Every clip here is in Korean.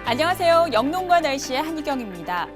안녕하세요. 영농과 날씨의 한희경입니다.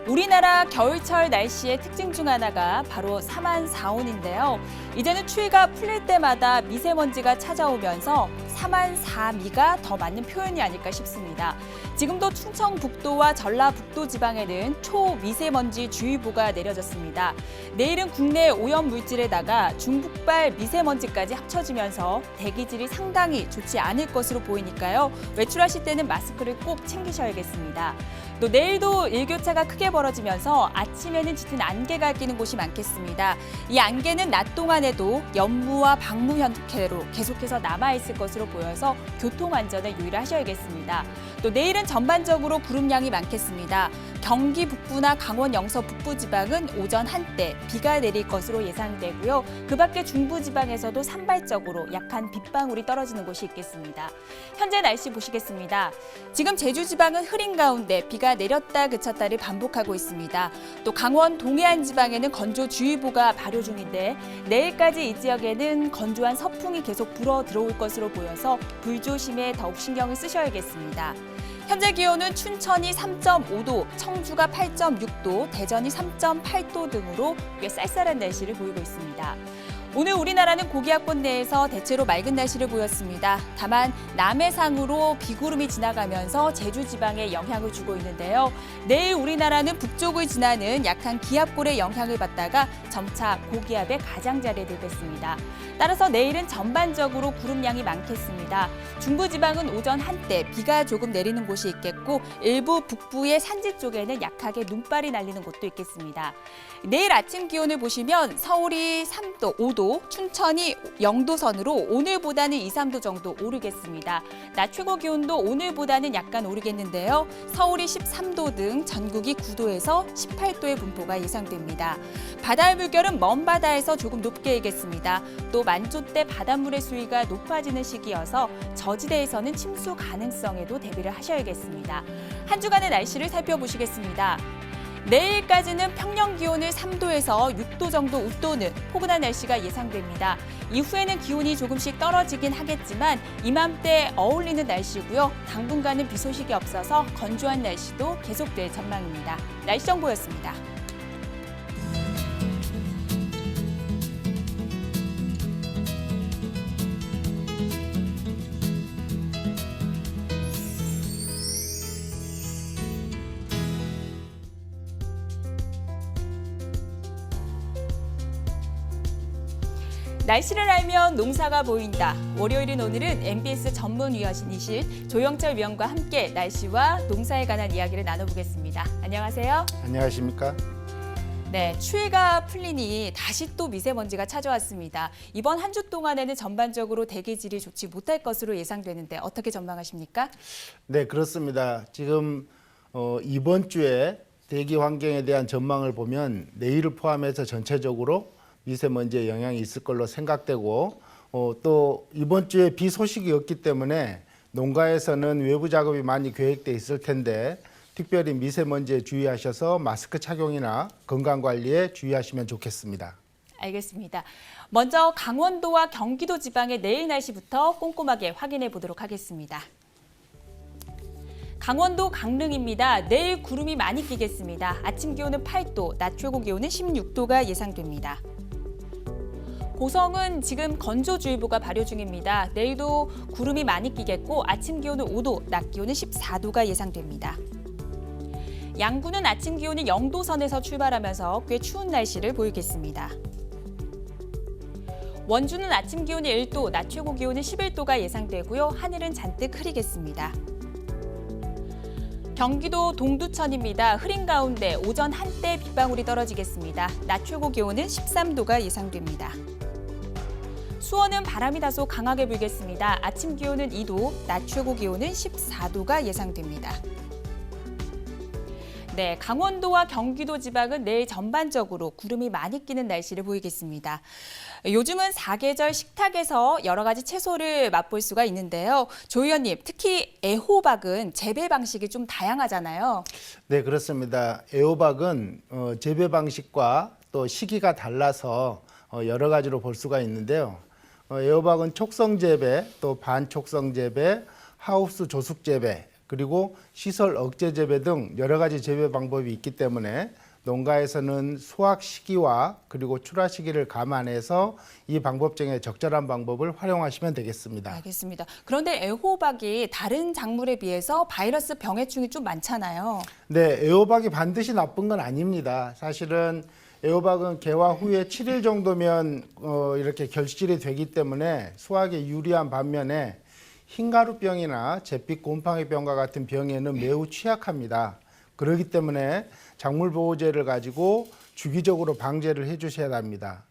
우리나라 겨울철 날씨의 특징 중 하나가 바로 사만사온인데요. 이제는 추위가 풀릴 때마다 미세먼지가 찾아오면서 사만사미가 더 맞는 표현이 아닐까 싶습니다. 지금도 충청북도와 전라북도 지방에는 초미세먼지 주의보가 내려졌습니다. 내일은 국내 오염 물질에다가 중북발 미세먼지까지 합쳐지면서 대기질이 상당히 좋지 않을 것으로 보이니까요. 외출하실 때는 마스크를 꼭 챙기셔야겠습니다. 또 내일도 일교차가 크게 벌어지면서 아침에는 짙은 안개가 끼는 곳이 많겠습니다. 이 안개는 낮 동안에도 연무와 방무 형태로 계속해서 남아있을 것으로 보여서 교통안전에 유의하셔야겠습니다. 또 내일은 전반적으로 구름량이 많겠습니다. 경기 북부나 강원 영서 북부 지방은 오전 한때 비가 내릴 것으로 예상되고요. 그 밖에 중부 지방에서도 산발적으로 약한 빗방울이 떨어지는 곳이 있겠습니다. 현재 날씨 보시겠습니다. 지금 제주 지방은 흐린 가운데 비가 내렸다 그쳤다를 반복하고 있습니다. 또 강원 동해안 지방에는 건조주의보가 발효 중인데 내일까지 이 지역에는 건조한 서풍이 계속 불어 들어올 것으로 보여서 불조심에 더욱 신경을 쓰셔야겠습니다. 현재 기온은 춘천이 3.5도, 청주가 8.6도, 대전이 3.8도 등으로 꽤 쌀쌀한 날씨를 보이고 있습니다. 오늘 우리나라는 고기압권 내에서 대체로 맑은 날씨를 보였습니다. 다만 남해상으로 비구름이 지나가면서 제주 지방에 영향을 주고 있는데요. 내일 우리나라는 북쪽을 지나는 약한 기압골의 영향을 받다가 점차 고기압의 가장자리에 들겠습니다. 따라서 내일은 전반적으로 구름량이 많겠습니다. 중부지방은 오전 한때 비가 조금 내리는 곳이 있겠고 일부 북부의 산지 쪽에는 약하게 눈발이 날리는 곳도 있겠습니다. 내일 아침 기온을 보시면 서울이 3도, 5도, 춘천이 0도 선으로 오늘보다는 2, 3도 정도 오르겠습니다. 낮 최고 기온도 오늘보다는 약간 오르겠는데요. 서울이 13도 등 전국이 9도에서 18도의 분포가 예상됩니다. 바다의 물결은 먼 바다에서 조금 높게 일겠습니다. 또 만조때 바닷물의 수위가 높아지는 시기여서 저지대에서는 침수 가능성에도 대비를 하셔야겠습니다. 한 주간의 날씨를 살펴보시겠습니다. 내일까지는 평년 기온을 3도에서 6도 정도 웃도는 포근한 날씨가 예상됩니다. 이후에는 기온이 조금씩 떨어지긴 하겠지만 이맘때 어울리는 날씨고요. 당분간은 비 소식이 없어서 건조한 날씨도 계속될 전망입니다. 날씨 정보였습니다. 날씨를 알면 농사가 보인다. 월요일인 오늘은 MBS 전문위원이실 조영철 위원과 함께 날씨와 농사에 관한 이야기를 나눠보겠습니다. 안녕하세요. 안녕하십니까? 네, 추위가 풀리니 다시 또 미세먼지가 찾아왔습니다. 이번 한 주 동안에는 전반적으로 대기질이 좋지 못할 것으로 예상되는데 어떻게 전망하십니까? 네, 그렇습니다. 지금 이번 주에 대기 환경에 대한 전망을 보면 내일을 포함해서 전체적으로 미세먼지의 영향이 있을 걸로 생각되고 또 이번 주에 비 소식이 없기 때문에 농가에서는 외부 작업이 많이 계획돼 있을 텐데 특별히 미세먼지에 주의하셔서 마스크 착용이나 건강관리에 주의하시면 좋겠습니다. 알겠습니다. 먼저 강원도와 경기도 지방의 내일 날씨부터 꼼꼼하게 확인해 보도록 하겠습니다. 강원도 강릉입니다. 내일 구름이 많이 끼겠습니다. 아침 기온은 8도, 낮 최고 기온은 16도가 예상됩니다. 고성은 지금 건조주의보가 발효 중입니다. 내일도 구름이 많이 끼겠고 아침 기온은 5도, 낮 기온은 14도가 예상됩니다. 양구는 아침 기온이 0도 선에서 출발하면서 꽤 추운 날씨를 보이겠습니다. 원주는 아침 기온이 1도, 낮 최고 기온은 11도가 예상되고요. 하늘은 잔뜩 흐리겠습니다. 경기도 동두천입니다. 흐린 가운데 오전 한때 빗방울이 떨어지겠습니다. 낮 최고 기온은 13도가 예상됩니다. 수원은 바람이 다소 강하게 불겠습니다. 아침 기온은 2도, 낮 최고 기온은 14도가 예상됩니다. 네, 강원도와 경기도 지방은 내일 전반적으로 구름이 많이 끼는 날씨를 보이겠습니다. 요즘은 사계절 식탁에서 여러 가지 채소를 맛볼 수가 있는데요. 조 의원님, 특히 애호박은 재배 방식이 좀 다양하잖아요. 네, 그렇습니다. 애호박은 재배 방식과 또 시기가 달라서 여러 가지로 볼 수가 있는데요. 애호박은 촉성 재배, 또 반촉성 재배, 하우스 조숙 재배, 그리고 시설 억제 재배 등 여러 가지 재배 방법이 있기 때문에 농가에서는 수확 시기와 그리고 출하 시기를 감안해서 이 방법 중에 적절한 방법을 활용하시면 되겠습니다. 알겠습니다. 그런데 애호박이 다른 작물에 비해서 바이러스 병해충이 좀 많잖아요. 네, 애호박이 반드시 나쁜 건 아닙니다. 사실은 애호박은 개화 후에 7일 정도면 이렇게 결실이 되기 때문에 수확에 유리한 반면에 흰가루병이나 잿빛 곰팡이병과 같은 병에는 매우 취약합니다. 그렇기 때문에 작물보호제를 가지고 주기적으로 방제를 해주셔야 합니다.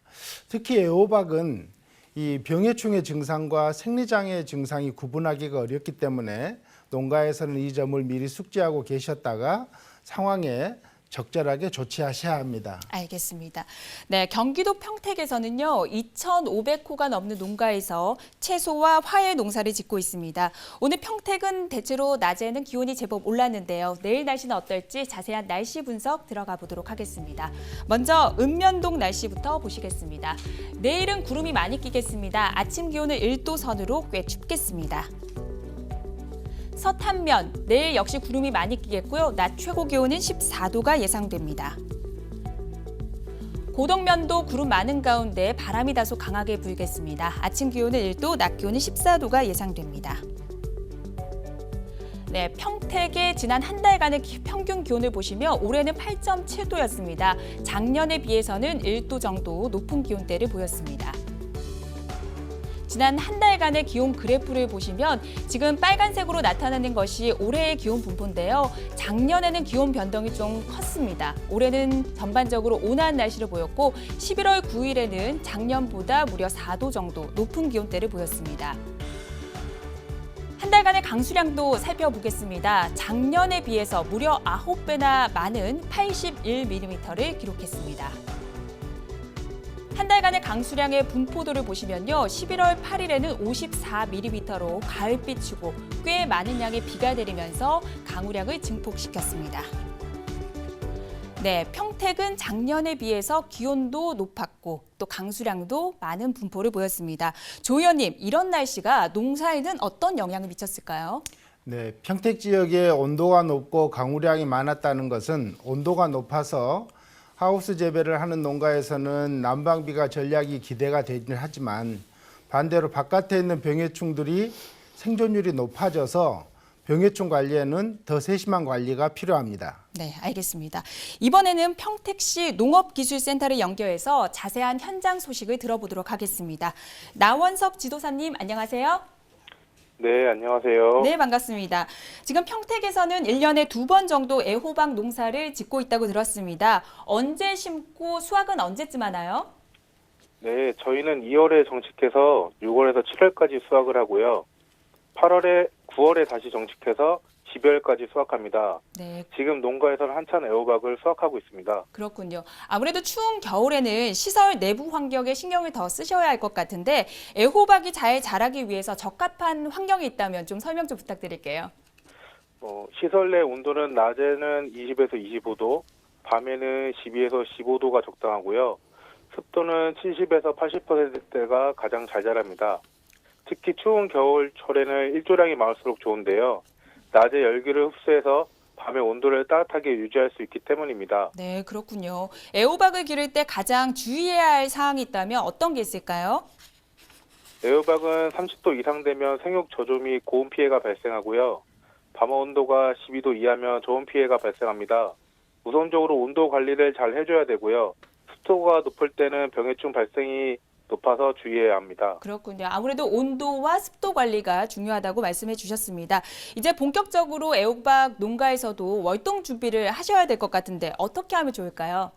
특히 애호박은 이 병해충의 증상과 생리장애의 증상이 구분하기가 어렵기 때문에 농가에서는 이 점을 미리 숙지하고 계셨다가 상황에 적절하게 조치하셔야 합니다. 알겠습니다. 네, 경기도 평택에서는요, 2,500호가 넘는 농가에서 채소와 화훼 농사를 짓고 있습니다. 오늘 평택은 대체로 낮에는 기온이 제법 올랐는데요. 내일 날씨는 어떨지 자세한 날씨 분석 들어가 보도록 하겠습니다. 먼저 읍면동 날씨부터 보시겠습니다. 내일은 구름이 많이 끼겠습니다. 아침 기온은 1도 선으로 꽤 춥겠습니다. 서탄면, 내일 역시 구름이 많이 끼겠고요. 낮 최고 기온은 14도가 예상됩니다. 고덕면도 구름 많은 가운데 바람이 다소 강하게 불겠습니다. 아침 기온은 1도, 낮 기온은 14도가 예상됩니다. 네, 평택의 지난 한 달간의 평균 기온을 보시면 올해는 8.7도였습니다. 작년에 비해서는 1도 정도 높은 기온대를 보였습니다. 지난 한 달간의 기온 그래프를 보시면 지금 빨간색으로 나타나는 것이 올해의 기온 분포인데요. 작년에는 기온 변동이 좀 컸습니다. 올해는 전반적으로 온화한 날씨를 보였고 11월 9일에는 작년보다 무려 4도 정도 높은 기온대를 보였습니다. 한 달간의 강수량도 살펴보겠습니다. 작년에 비해서 무려 9배나 많은 81mm를 기록했습니다. 한 달간의 강수량의 분포도를 보시면요. 11월 8일에는 54mm로 가을빛이고 꽤 많은 양의 비가 내리면서 강우량을 증폭시켰습니다. 네, 평택은 작년에 비해서 기온도 높았고 또 강수량도 많은 분포를 보였습니다. 조 의원님, 이런 날씨가 농사에는 어떤 영향을 미쳤을까요? 네, 평택 지역에 온도가 높고 강우량이 많았다는 것은 온도가 높아서 하우스 재배를 하는 농가에서는 난방비가 전략이 기대가 되긴 하지만 반대로 바깥에 있는 병해충들이 생존율이 높아져서 병해충 관리에는 더 세심한 관리가 필요합니다. 네, 알겠습니다. 이번에는 평택시 농업기술센터를 연결해서 자세한 현장 소식을 들어보도록 하겠습니다. 나원석 지도사님, 안녕하세요. 네, 안녕하세요. 네, 반갑습니다. 지금 평택에서는 1년에 2번 정도 애호박 농사를 짓고 있다고 들었습니다. 언제 심고 수확은 언제쯤 하나요? 네, 저희는 2월에 정식해서 6월에서 7월까지 수확을 하고요. 9월에 다시 정식해서 12월까지 수확합니다. 네, 지금 농가에서는 한참 애호박을 수확하고 있습니다. 그렇군요. 아무래도 추운 겨울에는 시설 내부 환경에 신경을 더 쓰셔야 할 것 같은데 애호박이 잘 자라기 위해서 적합한 환경이 있다면 좀 설명 좀 부탁드릴게요. 시설 내 온도는 낮에는 20에서 25도, 밤에는 12에서 15도가 적당하고요. 습도는 70에서 80%대가 가장 잘 자랍니다. 특히 추운 겨울철에는 일조량이 많을수록 좋은데요. 낮에 열기를 흡수해서 밤에 온도를 따뜻하게 유지할 수 있기 때문입니다. 네, 그렇군요. 애호박을 기를 때 가장 주의해야 할 사항이 있다면 어떤 게 있을까요? 애호박은 30도 이상 되면 생육 저조 및 고온 피해가 발생하고요. 밤 온도가 12도 이하면 저온 피해가 발생합니다. 우선적으로 온도 관리를 잘 해줘야 되고요. 습도가 높을 때는 병해충 발생이 높아서 주의해야 합니다. 그렇군요. 아무래도 온도와 습도 관리가 중요하다고 말씀해 주셨습니다. 이제 본격적으로 애호박 농가에서도 월동 준비를 하셔야 될 것 같은데 어떻게 하면 좋을까요?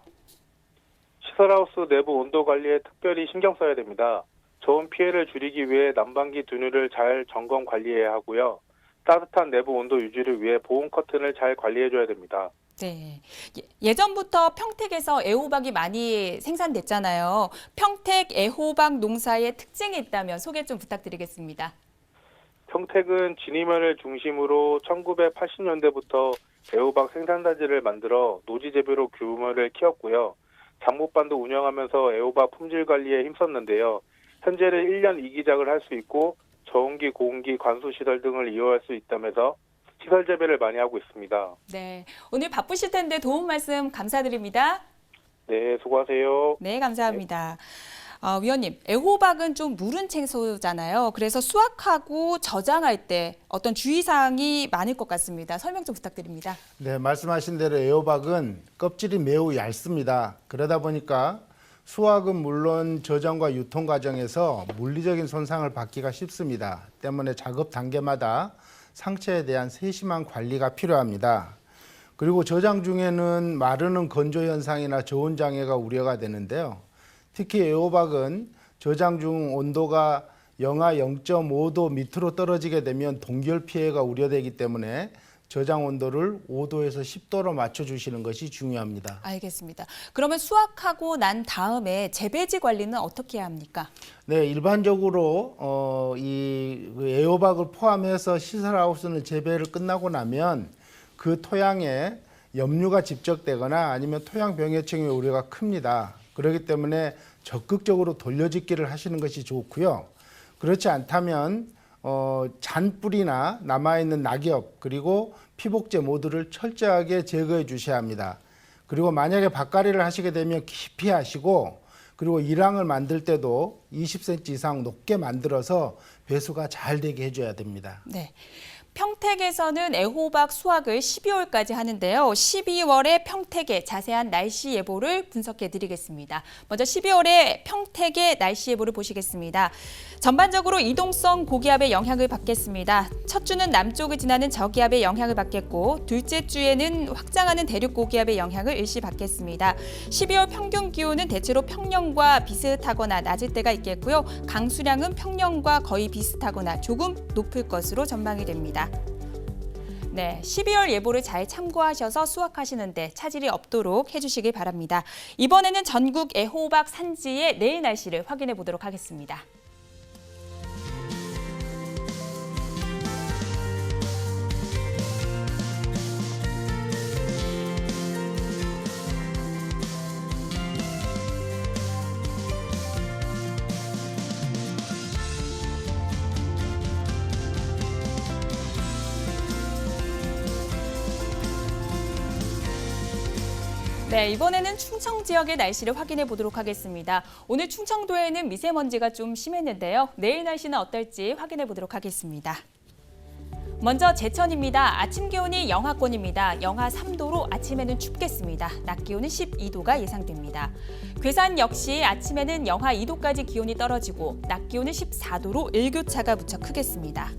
시설하우스 내부 온도 관리에 특별히 신경 써야 됩니다. 저온 피해를 줄이기 위해 난방기 등유를 잘 점검 관리해야 하고요. 따뜻한 내부 온도 유지를 위해 보온 커튼을 잘 관리해줘야 됩니다. 네. 예전부터 평택에서 애호박이 많이 생산됐잖아요. 평택 애호박 농사의 특징이 있다면 소개 좀 부탁드리겠습니다. 평택은 진이면을 중심으로 1980년대부터 애호박 생산단지를 만들어 노지 재배로 규모를 키웠고요. 장목반도 운영하면서 애호박 품질 관리에 힘썼는데요. 현재는 1년 2기작을 할 수 있고 저온기, 고온기, 관수시설 등을 이용할 수 있다면서 시설 재배를 많이 하고 있습니다. 네, 오늘 바쁘실 텐데 도움 말씀 감사드립니다. 네, 수고하세요. 네, 감사합니다. 위원님, 애호박은 좀 무른 채소잖아요. 그래서 수확하고 저장할 때 어떤 주의사항이 많을 것 같습니다. 설명 좀 부탁드립니다. 네, 말씀하신 대로 애호박은 껍질이 매우 얇습니다. 그러다 보니까 수확은 물론 저장과 유통 과정에서 물리적인 손상을 받기가 쉽습니다. 때문에 작업 단계마다 상처에 대한 세심한 관리가 필요합니다. 그리고 저장 중에는 마르는 건조 현상이나 저온 장애가 우려가 되는데요. 특히 애호박은 저장 중 온도가 영하 0.5도 밑으로 떨어지게 되면 동결 피해가 우려되기 때문에 저장 온도를 5도에서 10도로 맞춰주시는 것이 중요합니다. 알겠습니다. 그러면 수확하고 난 다음에 재배지 관리는 어떻게 해야 합니까? 네, 일반적으로 이 애호박을 포함해서 시설하우스는 재배를 끝나고 나면 그 토양에 염류가 집적되거나 아니면 토양 병해충의 우려가 큽니다. 그렇기 때문에 적극적으로 돌려짓기를 하시는 것이 좋고요. 그렇지 않다면 잔뿌리나 남아있는 낙엽 그리고 피복제 모두를 철저하게 제거해 주셔야 합니다. 그리고 만약에 밭갈이를 하시게 되면 깊이 하시고 그리고 일항을 만들 때도 20cm 이상 높게 만들어서 배수가 잘 되게 해줘야 됩니다. 네. 평택에서는 애호박 수확을 12월까지 하는데요. 12월의 평택의 자세한 날씨 예보를 분석해 드리겠습니다. 먼저 12월의 평택의 날씨 예보를 보시겠습니다. 전반적으로 이동성 고기압의 영향을 받겠습니다. 첫 주는 남쪽을 지나는 저기압의 영향을 받겠고 둘째 주에는 확장하는 대륙 고기압의 영향을 일시 받겠습니다. 12월 평균 기온은 대체로 평년과 비슷하거나 낮을 때가 있겠고요. 강수량은 평년과 거의 비슷하거나 조금 높을 것으로 전망이 됩니다. 네, 12월 예보를 잘 참고하셔서 수확하시는데 차질이 없도록 해주시길 바랍니다. 이번에는 전국 애호박 산지의 내일 날씨를 확인해 보도록 하겠습니다. 네, 이번에는 충청 지역의 날씨를 확인해 보도록 하겠습니다. 오늘 충청도에는 미세먼지가 좀 심했는데요. 내일 날씨는 어떨지 확인해 보도록 하겠습니다. 먼저 제천입니다. 아침 기온이 영하권입니다. 영하 3도로 아침에는 춥겠습니다. 낮 기온은 12도가 예상됩니다. 괴산 역시 아침에는 영하 2도까지 기온이 떨어지고 낮 기온은 14도로 일교차가 무척 크겠습니다.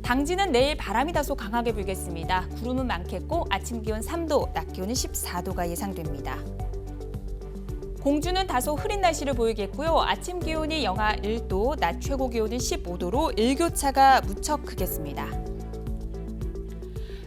당진은 내일 바람이 다소 강하게 불겠습니다. 구름은 많겠고 아침 기온 3도, 낮 기온은 14도가 예상됩니다. 공주는 다소 흐린 날씨를 보이겠고요. 아침 기온이 영하 1도, 낮 최고 기온은 15도로 일교차가 무척 크겠습니다.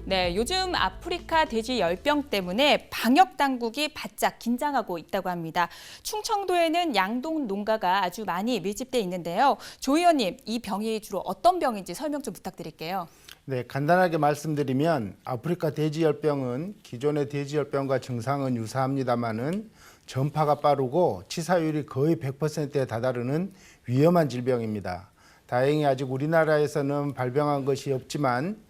네, 요즘 아프리카 돼지 열병 때문에 방역 당국이 바짝 긴장하고 있다고 합니다. 충청도에는 양동 농가가 아주 많이 밀집돼 있는데요. 조 의원님, 이 병이 주로 어떤 병인지 설명 좀 부탁드릴게요. 네, 간단하게 말씀드리면 아프리카 돼지열병은 기존의 돼지열병과 증상은 유사합니다마는 전파가 빠르고 치사율이 거의 100%에 다다르는 위험한 질병입니다. 다행히 아직 우리나라에서는 발병한 것이 없지만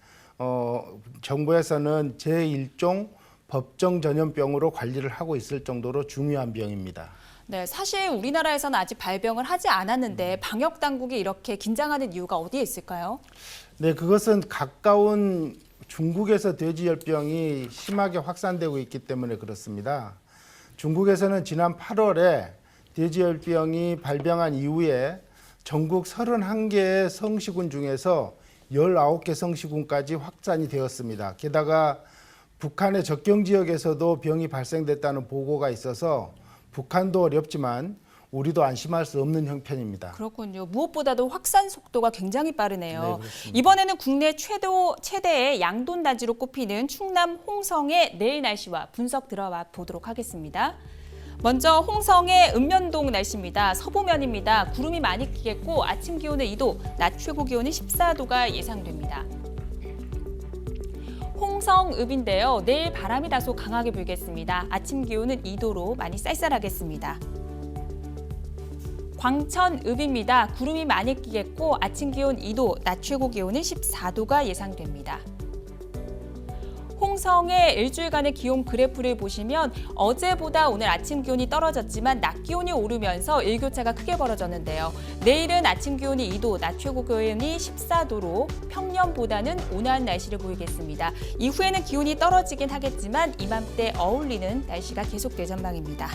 정부에서는 제1종 법정 전염병으로 관리를 하고 있을 정도로 중요한 병입니다. 네, 사실 우리나라에서는 아직 발병을 하지 않았는데 방역 당국이 이렇게 긴장하는 이유가 어디에 있을까요? 네, 그것은 가까운 중국에서 돼지열병이 심하게 확산되고 있기 때문에 그렇습니다. 중국에서는 지난 8월에 돼지열병이 발병한 이후에 전국 31개의 성시군 중에서 19개 성시군까지 확산이 되었습니다. 게다가 북한의 접경 지역에서도 병이 발생됐다는 보고가 있어서 북한도 어렵지만 우리도 안심할 수 없는 형편입니다. 그렇군요. 무엇보다도 확산 속도가 굉장히 빠르네요. 네, 그렇습니다. 이번에는 국내 최대의 양돈 단지로 꼽히는 충남 홍성의 내일 날씨와 분석 들어와 보도록 하겠습니다. 먼저 홍성의 읍면동 날씨입니다. 서부면입니다. 구름이 많이 끼겠고 아침 기온은 2도, 낮 최고 기온은 14도가 예상됩니다. 홍성읍인데요. 내일 바람이 다소 강하게 불겠습니다. 아침 기온은 2도로 많이 쌀쌀하겠습니다. 광천읍입니다. 구름이 많이 끼겠고 아침 기온 2도, 낮 최고 기온은 14도가 예상됩니다. 홍성의 일주일간의 기온 그래프를 보시면 어제보다 오늘 아침 기온이 떨어졌지만 낮 기온이 오르면서 일교차가 크게 벌어졌는데요. 내일은 아침 기온이 2도, 낮 최고 기온이 14도로 평년보다는 온화한 날씨를 보이겠습니다. 이후에는 기온이 떨어지긴 하겠지만 이맘때 어울리는 날씨가 계속될 전망입니다.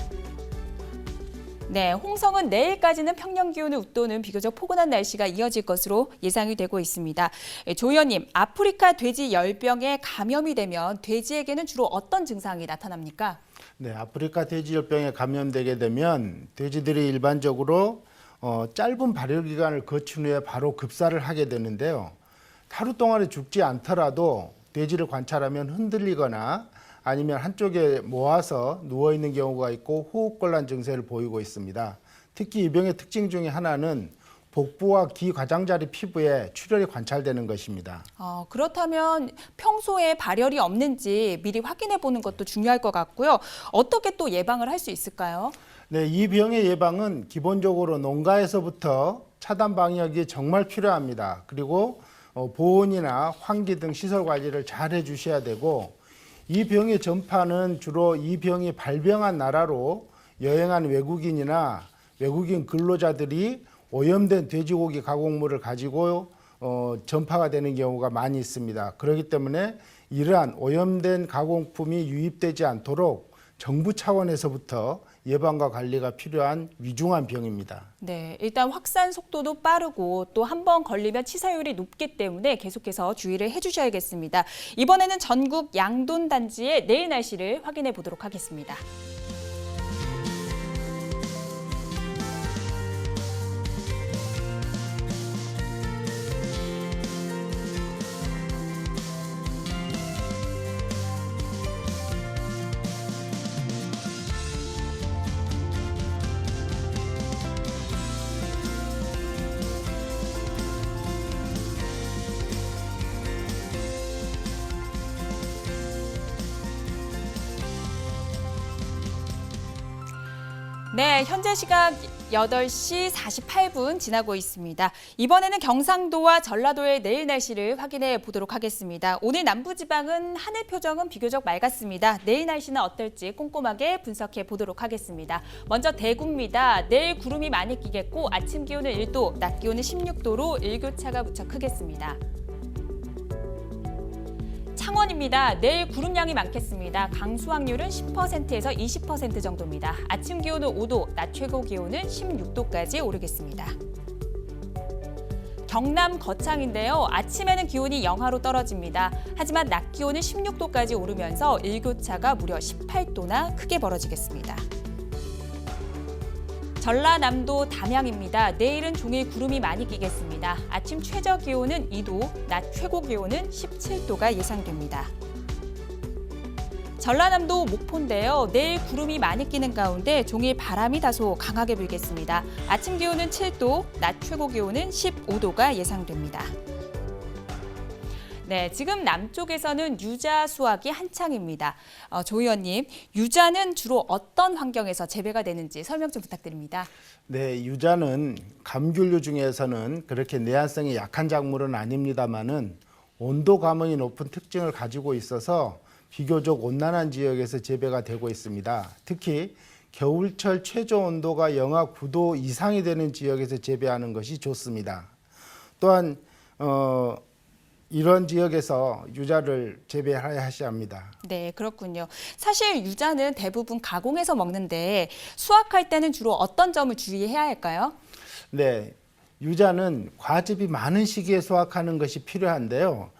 네, 홍성은 내일까지는 평년 기온을 웃도는 비교적 포근한 날씨가 이어질 것으로 예상이 되고 있습니다. 조 의원님, 아프리카 돼지 열병에 감염이 되면 돼지에게는 주로 어떤 증상이 나타납니까? 네, 아프리카 돼지열병에 감염되게 되면 돼지들이 일반적으로 짧은 발열 기간을 거친 후에 바로 급사를 하게 되는데요. 하루 동안에 죽지 않더라도 돼지를 관찰하면 흔들리거나 아니면 한쪽에 모아서 누워있는 경우가 있고 호흡곤란 증세를 보이고 있습니다. 특히 이 병의 특징 중에 하나는 복부와 귀 가장자리 피부에 출혈이 관찰되는 것입니다. 그렇다면 평소에 발열이 없는지 미리 확인해 보는 것도 중요할 것 같고요. 어떻게 또 예방을 할 수 있을까요? 네, 이 병의 예방은 기본적으로 농가에서부터 차단 방역이 정말 필요합니다. 그리고 보온이나 환기 등 시설 관리를 잘 해주셔야 되고 이 병의 전파는 주로 이 병이 발병한 나라로 여행한 외국인이나 외국인 근로자들이 오염된 돼지고기 가공물을 가지고 전파가 되는 경우가 많이 있습니다. 그렇기 때문에 이러한 오염된 가공품이 유입되지 않도록 정부 차원에서부터 예방과 관리가 필요한 위중한 병입니다. 네, 일단 확산 속도도 빠르고 또 한 번 걸리면 치사율이 높기 때문에 계속해서 주의를 해주셔야겠습니다. 이번에는 전국 양돈 단지의 내일 날씨를 확인해 보도록 하겠습니다. 네, 현재 시각 8시 48분 지나고 있습니다. 이번에는 경상도와 전라도의 내일 날씨를 확인해 보도록 하겠습니다. 오늘 남부지방은 하늘 표정은 비교적 맑았습니다. 내일 날씨는 어떨지 꼼꼼하게 분석해 보도록 하겠습니다. 먼저 대구입니다. 내일 구름이 많이 끼겠고 아침 기온은 1도, 낮 기온은 16도로 일교차가 무척 크겠습니다. 창원입니다. 내일 구름량이 많겠습니다. 강수 확률은 10%에서 20% 정도입니다. 아침 기온은 5도, 낮 최고 기온은 16도까지 오르겠습니다. 경남 거창인데요. 아침에는 기온이 영하로 떨어집니다. 하지만 낮 기온은 16도까지 오르면서 일교차가 무려 18도나 크게 벌어지겠습니다. 전라남도 담양입니다. 내일은 종일 구름이 많이 끼겠습니다. 아침 최저 기온은 2도, 낮 최고 기온은 17도가 예상됩니다. 전라남도 목포인데요. 내일 구름이 많이 끼는 가운데 종일 바람이 다소 강하게 불겠습니다. 아침 기온은 7도, 낮 최고 기온은 15도가 예상됩니다. 네, 지금 남쪽에서는 유자 수확이 한창입니다. 조 의원님, 유자는 주로 어떤 환경에서 재배가 되는지 설명 좀 부탁드립니다. 네, 유자는 감귤류 중에서는 그렇게 내한성이 약한 작물은 아닙니다만은 온도 감흥이 높은 특징을 가지고 있어서 비교적 온난한 지역에서 재배가 되고 있습니다. 특히 겨울철 최저 온도가 영하 9도 이상이 되는 지역에서 재배하는 것이 좋습니다. 또한 이런 지역에서 유자를 재배하셔야 합니다. 네, 그렇군요. 사실 유자는 대부분 가공해서 먹는데 수확할 때는 주로 어떤 점을 주의해야 할까요? 네, 유자는 과즙이 많은 시기에 수확하는 것이 필요한데요.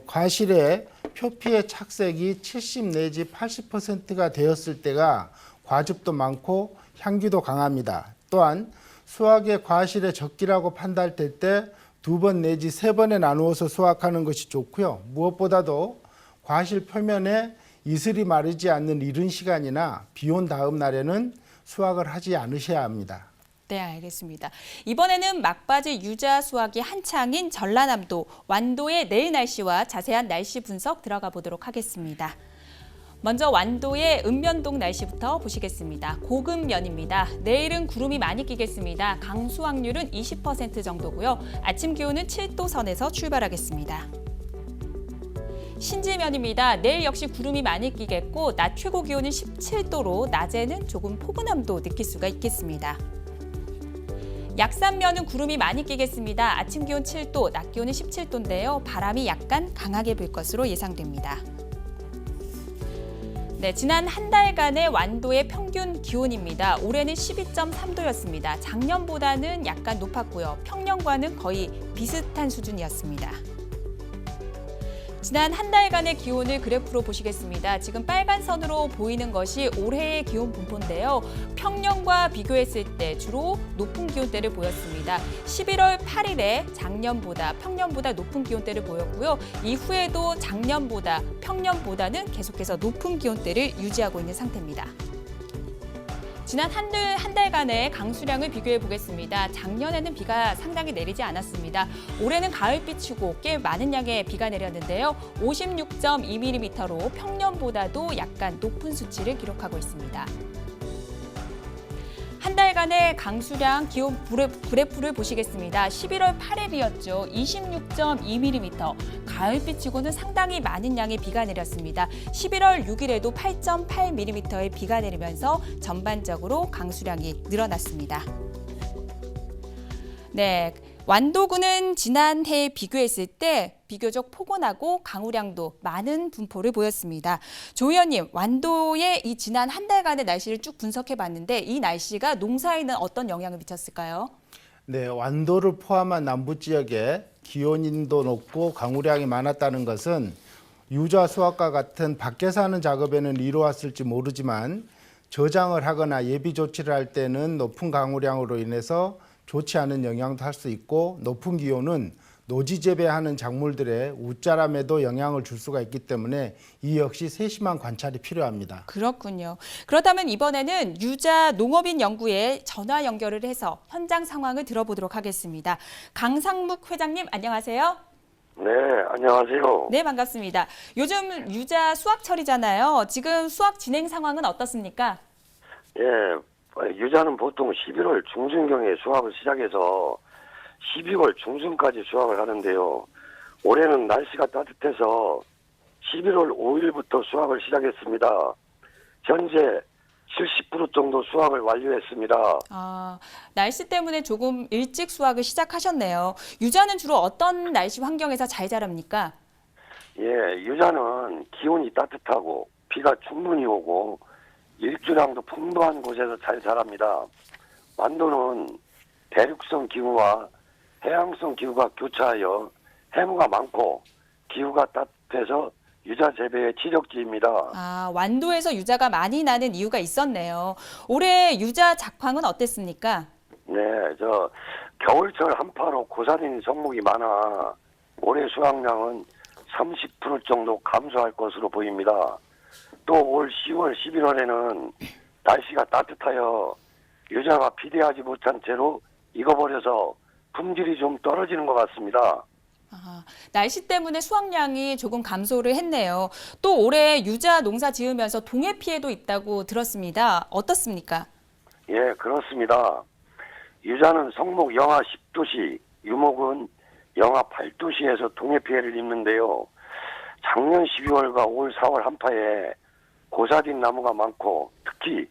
과실의 표피의 착색이 70 내지 80%가 되었을 때가 과즙도 많고 향기도 강합니다. 또한 수확의 과실의 적기라고 판단될 때 2번 내지 3번에 나누어서 수확하는 것이 좋고요. 무엇보다도 과실 표면에 이슬이 마르지 않는 이른 시간이나 비 온 다음 날에는 수확을 하지 않으셔야 합니다. 네, 알겠습니다. 이번에는 막바지 유자 수확이 한창인 전라남도 완도의 내일 날씨와 자세한 날씨 분석 들어가 보도록 하겠습니다. 먼저 완도의 읍면동 날씨부터 보시겠습니다. 고급면입니다. 내일은 구름이 많이 끼겠습니다. 강수 확률은 20% 정도고요. 아침 기온은 7도 선에서 출발하겠습니다. 신지면입니다. 내일 역시 구름이 많이 끼겠고 낮 최고 기온은 17도로 낮에는 조금 포근함도 느낄 수가 있겠습니다. 약산면은 구름이 많이 끼겠습니다. 아침 기온 7도, 낮 기온은 17도인데요. 바람이 약간 강하게 불 것으로 예상됩니다. 네, 지난 한 달간의 완도의 평균 기온입니다. 올해는 12.3도였습니다. 작년보다는 약간 높았고요. 평년과는 거의 비슷한 수준이었습니다. 지난 한 달간의 기온을 그래프로 보시겠습니다. 지금 빨간 선으로 보이는 것이 올해의 기온 분포인데요. 평년과 비교했을 때 주로 높은 기온대를 보였습니다. 11월 8일에 작년보다 평년보다 높은 기온대를 보였고요. 이후에도 작년보다 평년보다는 계속해서 높은 기온대를 유지하고 있는 상태입니다. 지난 한 달간의 강수량을 비교해 보겠습니다. 작년에는 비가 상당히 내리지 않았습니다. 올해는 가을비치고 꽤 많은 양의 비가 내렸는데요. 56.2mm로 평년보다도 약간 높은 수치를 기록하고 있습니다. 한 달간의 강수량 기온 그래프를 보시겠습니다. 11월 8일이었죠. 26.2mm. 가을비치고는 상당히 많은 양의 비가 내렸습니다. 11월 6일에도 8.8mm의 비가 내리면서 전반적으로 강수량이 늘어났습니다. 네, 완도군은 지난해에 비교했을 때 비교적 포근하고 강우량도 많은 분포를 보였습니다. 조 의원님, 완도의 이 지난 한 달간의 날씨를 쭉 분석해 봤는데 이 날씨가 농사에는 어떤 영향을 미쳤을까요? 네, 완도를 포함한 남부 지역에 기온도 높고 강우량이 많았다는 것은 유자 수확과 같은 밖에서 하는 작업에는 이루어왔을지 모르지만 저장을 하거나 예비 조치를 할 때는 높은 강우량으로 인해서 좋지 않은 영향도 할 수 있고 높은 기온은 노지 재배하는 작물들의 웃자람에도 영향을 줄 수가 있기 때문에 이 역시 세심한 관찰이 필요합니다. 그렇군요. 그렇다면 이번에는 유자 농업인 연구에 전화 연결을 해서 현장 상황을 들어보도록 하겠습니다. 강상묵 회장님 안녕하세요. 네, 안녕하세요. 네, 반갑습니다. 요즘 유자 수확철이잖아요. 지금 수확 진행 상황은 어떻습니까? 예, 유자는 보통 11월 중순경에 수확을 시작해서 12월 중순까지 수확을 하는데요. 올해는 날씨가 따뜻해서 11월 5일부터 수확을 시작했습니다. 현재 70% 정도 수확을 완료했습니다. 날씨 때문에 조금 일찍 수확을 시작하셨네요. 유자는 주로 어떤 날씨 환경에서 잘 자랍니까? 예, 유자는 기온이 따뜻하고 비가 충분히 오고 일조량도 풍부한 곳에서 잘 자랍니다. 완도는 대륙성 기후와 해양성 기후가 교차하여 해무가 많고 기후가 따뜻해서 유자 재배의 지적지입니다. 완도에서 유자가 많이 나는 이유가 있었네요. 올해 유자 작황은 어땠습니까? 네, 겨울철 한파로 고사된 성목이 많아 올해 수확량은 30% 정도 감소할 것으로 보입니다. 또 올 10월, 11월에는 날씨가 따뜻하여 유자가 비대하지 못한 채로 익어버려서 품질이 좀 떨어지는 것 같습니다. 날씨 때문에 수확량이 조금 감소를 했네요. 또 올해 유자 농사 지으면서 동해 피해도 있다고 들었습니다. 어떻습니까? 예, 그렇습니다. 유자는 성목 영하 10도씨, 유목은 영하 8도씨에서 동해 피해를 입는데요. 작년 12월과 올 4월 한파에 고사딘 나무가 많고 특히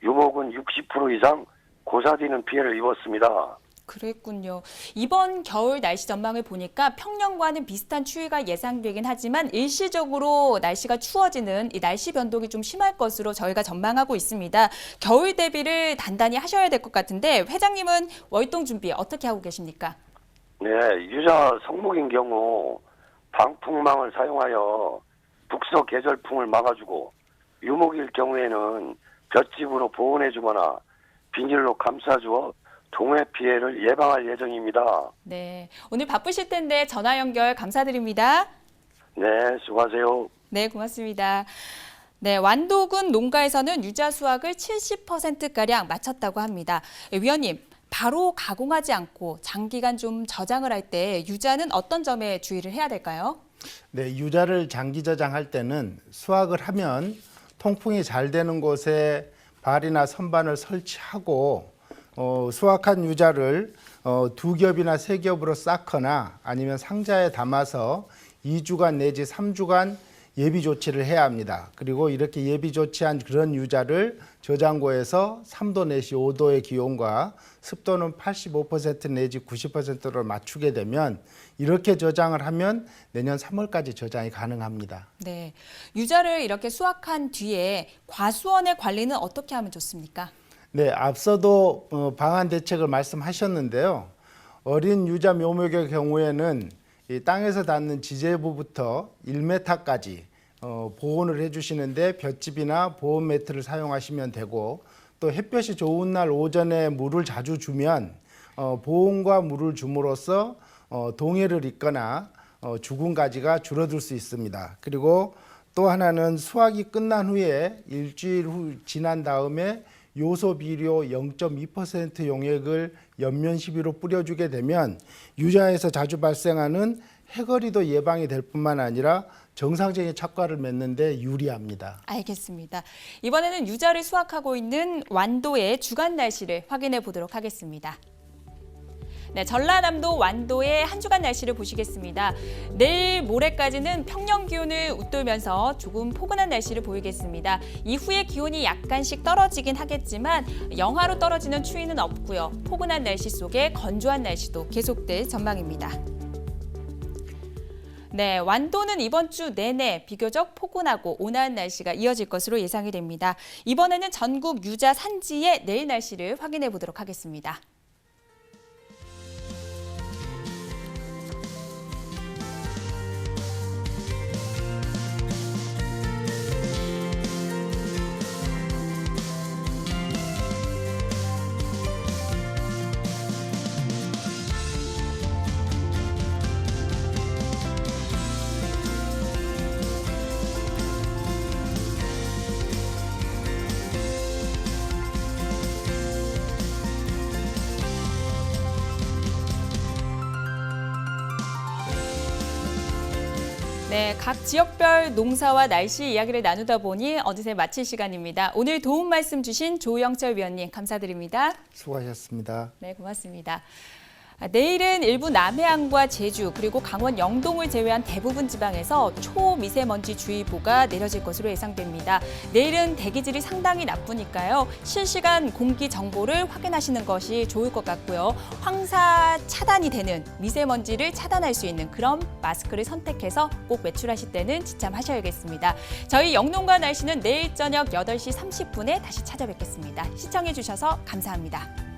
유목은 60% 이상 고사디는 피해를 입었습니다. 그랬군요. 이번 겨울 날씨 전망을 보니까 평년과는 비슷한 추위가 예상되긴 하지만 일시적으로 날씨가 추워지는 이 날씨 변동이 좀 심할 것으로 저희가 전망하고 있습니다. 겨울 대비를 단단히 하셔야 될 것 같은데 회장님은 월동 준비 어떻게 하고 계십니까? 네, 유자 성목인 경우 방풍망을 사용하여 북서 계절풍을 막아주고 유목일 경우에는 볏짚으로 보온해주거나 비닐로 감싸주어 동해 피해를 예방할 예정입니다. 네, 오늘 바쁘실 텐데 전화 연결 감사드립니다. 네, 수고하세요. 네, 고맙습니다. 네, 완도군 농가에서는 유자 수확을 70%가량 마쳤다고 합니다. 위원님, 바로 가공하지 않고 장기간 좀 저장을 할 때 유자는 어떤 점에 주의를 해야 될까요? 네, 유자를 장기 저장할 때는 수확을 하면 통풍이 잘 되는 곳에 발이나 선반을 설치하고 수확한 유자를 2겹이나 3겹으로 쌓거나 아니면 상자에 담아서 2주간 내지 3주간 예비 조치를 해야 합니다. 그리고 이렇게 예비 조치한 그런 유자를 저장고에서 3도 내지 5도의 기온과 습도는 85% 내지 90%를 맞추게 되면 이렇게 저장을 하면 내년 3월까지 저장이 가능합니다. 네, 유자를 이렇게 수확한 뒤에 과수원의 관리는 어떻게 하면 좋습니까? 네, 앞서도 방안 대책을 말씀하셨는데요. 어린 유자 묘목의 경우에는 이 땅에서 닿는 지제부부터 1m까지 보온을 해주시는데 볏짚이나 보온 매트를 사용하시면 되고 또 햇볕이 좋은 날 오전에 물을 자주 주면 보온과 물을 줌으로써 동해를 잇거나 죽은 가지가 줄어들 수 있습니다. 그리고 또 하나는 수확이 끝난 후에 일주일 후 지난 다음에 요소 비료 0.2% 용액을 연면 시비로 뿌려주게 되면 유자에서 자주 발생하는 해거리도 예방이 될 뿐만 아니라 정상적인 착과를 맺는 데 유리합니다. 알겠습니다. 이번에는 유자를 수확하고 있는 완도의 주간 날씨를 확인해 보도록 하겠습니다. 네, 전라남도 완도의 한 주간 날씨를 보시겠습니다. 내일 모레까지는 평년 기온을 웃돌면서 조금 포근한 날씨를 보이겠습니다. 이후에 기온이 약간씩 떨어지긴 하겠지만 영하로 떨어지는 추위는 없고요. 포근한 날씨 속에 건조한 날씨도 계속될 전망입니다. 네, 완도는 이번 주 내내 비교적 포근하고 온화한 날씨가 이어질 것으로 예상이 됩니다. 이번에는 전국 유자 산지의 내일 날씨를 확인해 보도록 하겠습니다. 네, 각 지역별 농사와 날씨 이야기를 나누다 보니 어느새 마칠 시간입니다. 오늘 도움 말씀 주신 조영철 위원님 감사드립니다. 수고하셨습니다. 네, 고맙습니다. 내일은 일부 남해안과 제주 그리고 강원 영동을 제외한 대부분 지방에서 초미세먼지 주의보가 내려질 것으로 예상됩니다. 내일은 대기질이 상당히 나쁘니까요. 실시간 공기 정보를 확인하시는 것이 좋을 것 같고요. 황사 차단이 되는 미세먼지를 차단할 수 있는 그런 마스크를 선택해서 꼭 외출하실 때는 지참하셔야겠습니다. 저희 영농과 날씨는 내일 저녁 8시 30분에 다시 찾아뵙겠습니다. 시청해 주셔서 감사합니다.